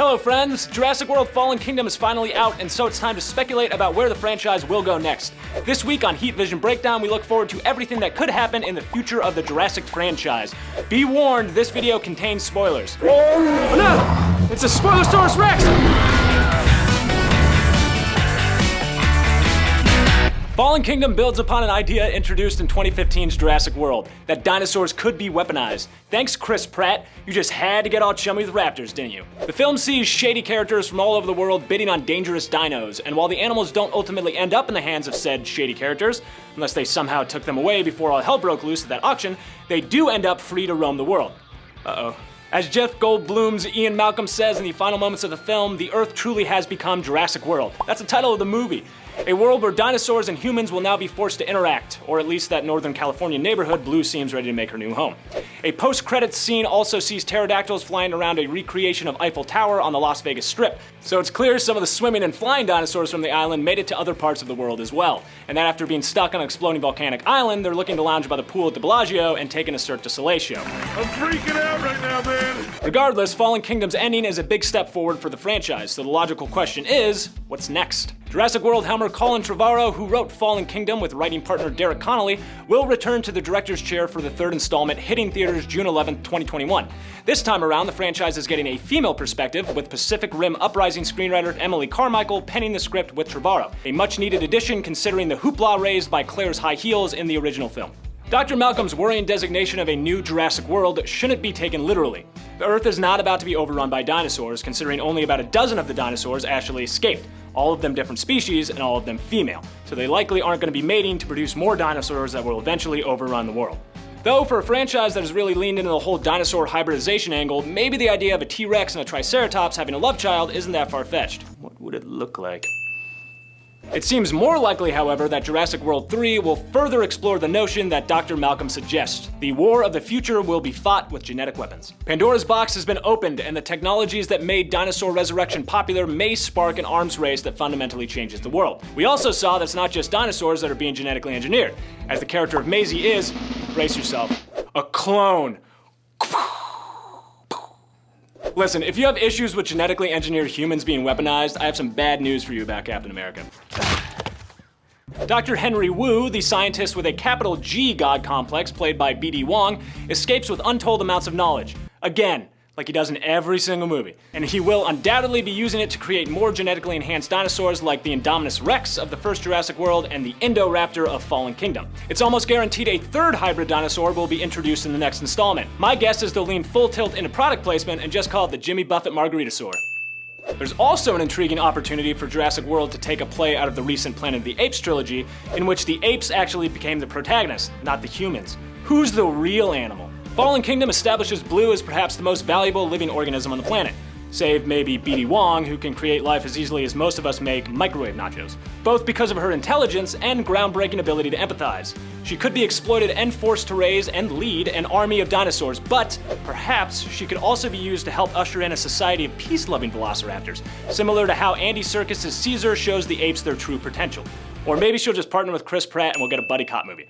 Hello friends, Jurassic World Fallen Kingdom is finally out, and so it's time to speculate about where the franchise will go next. This week on Heat Vision Breakdown, we look forward to everything that could happen in the future of the Jurassic franchise. Be warned, this video contains spoilers. Oh no! It's a Spoilosaurus Rex! Fallen Kingdom builds upon an idea introduced in 2015's Jurassic World, that dinosaurs could be weaponized. Thanks, Chris Pratt, you just had to get all chummy with raptors, didn't you? The film sees shady characters from all over the world bidding on dangerous dinos, and while the animals don't ultimately end up in the hands of said shady characters, unless they somehow took them away before all hell broke loose at that auction, they do end up free to roam the world. Uh-oh. As Jeff Goldblum's Ian Malcolm says in the final moments of the film, the Earth truly has become Jurassic World. That's the title of the movie. A world where dinosaurs and humans will now be forced to interact, or at least that Northern California neighborhood Blue seems ready to make her new home. A post-credits scene also sees pterodactyls flying around a recreation of Eiffel Tower on the Las Vegas Strip. So it's clear some of the swimming and flying dinosaurs from the island made it to other parts of the world as well. And that after being stuck on an exploding volcanic island, they're looking to lounge by the pool at the Bellagio and taking a Cirque du Soleil show. I'm freaking out right now, man! Regardless, Fallen Kingdom's ending is a big step forward for the franchise, so the logical question is, what's next? Jurassic World helmer Colin Trevorrow, who wrote Fallen Kingdom with writing partner Derek Connolly, will return to the director's chair for the third installment, hitting theaters June 11, 2021. This time around, the franchise is getting a female perspective, with Pacific Rim Uprising screenwriter Emily Carmichael penning the script with Trevorrow, a much-needed addition considering the hoopla raised by Claire's high heels in the original film. Dr. Malcolm's worrying designation of a new Jurassic World shouldn't be taken literally. The Earth is not about to be overrun by dinosaurs, considering only about a dozen of the dinosaurs actually escaped. All of them different species, and all of them female. So they likely aren't going to be mating to produce more dinosaurs that will eventually overrun the world. Though for a franchise that has really leaned into the whole dinosaur hybridization angle, maybe the idea of a T-Rex and a Triceratops having a love child isn't that far-fetched. What would it look like? It seems more likely, however, that Jurassic World 3 will further explore the notion that Dr. Malcolm suggests. The war of the future will be fought with genetic weapons. Pandora's box has been opened, and the technologies that made dinosaur resurrection popular may spark an arms race that fundamentally changes the world. We also saw that it's not just dinosaurs that are being genetically engineered, as the character of Maisie is, brace yourself, a clone. Listen, if you have issues with genetically engineered humans being weaponized, I have some bad news for you about Captain America. Dr. Henry Wu, the scientist with a capital G God complex played by B.D. Wong, escapes with untold amounts of knowledge. Again, like he does in every single movie. And he will undoubtedly be using it to create more genetically enhanced dinosaurs like the Indominus Rex of the first Jurassic World and the Indoraptor of Fallen Kingdom. It's almost guaranteed a third hybrid dinosaur will be introduced in the next installment. My guess is they'll lean full tilt into product placement and just call it the Jimmy Buffett Margaritasaur. There's also an intriguing opportunity for Jurassic World to take a play out of the recent Planet of the Apes trilogy, in which the apes actually became the protagonists, not the humans. Who's the real animal? Fallen Kingdom establishes Blue as perhaps the most valuable living organism on the planet, save maybe B.D. Wong, who can create life as easily as most of us make microwave nachos, both because of her intelligence and groundbreaking ability to empathize. She could be exploited and forced to raise and lead an army of dinosaurs, but perhaps she could also be used to help usher in a society of peace-loving velociraptors, similar to how Andy Serkis' Caesar shows the apes their true potential. Or maybe she'll just partner with Chris Pratt and we'll get a buddy cop movie.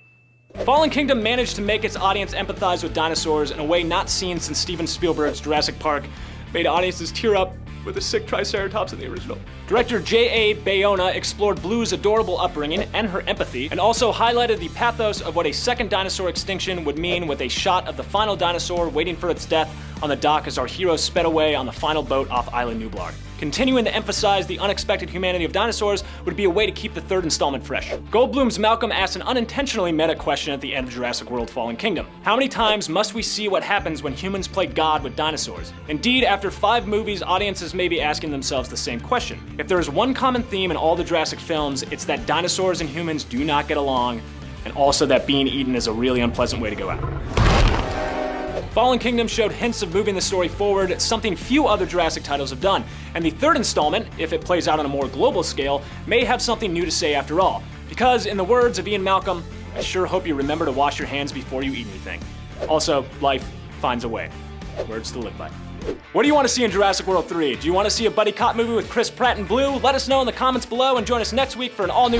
Fallen Kingdom managed to make its audience empathize with dinosaurs in a way not seen since Steven Spielberg's Jurassic Park made audiences tear up with a sick Triceratops in the original. Director J.A. Bayona explored Blue's adorable upbringing and her empathy, and also highlighted the pathos of what a second dinosaur extinction would mean with a shot of the final dinosaur waiting for its death on the dock as our heroes sped away on the final boat off Island Nublar. Continuing to emphasize the unexpected humanity of dinosaurs would be a way to keep the third installment fresh. Goldblum's Malcolm asked an unintentionally meta question at the end of Jurassic World Fallen Kingdom. How many times must we see what happens when humans play God with dinosaurs? Indeed, after 5 movies, audiences may be asking themselves the same question. If there is one common theme in all the Jurassic films, it's that dinosaurs and humans do not get along, and also that being eaten is a really unpleasant way to go out. Fallen Kingdom showed hints of moving the story forward, something few other Jurassic titles have done, and the third installment, if it plays out on a more global scale, may have something new to say after all. Because, in the words of Ian Malcolm, I sure hope you remember to wash your hands before you eat anything. Also, life finds a way. Words to live by. What do you want to see in Jurassic World 3? Do you want to see a buddy cop movie with Chris Pratt and Blue? Let us know in the comments below and join us next week for an all-new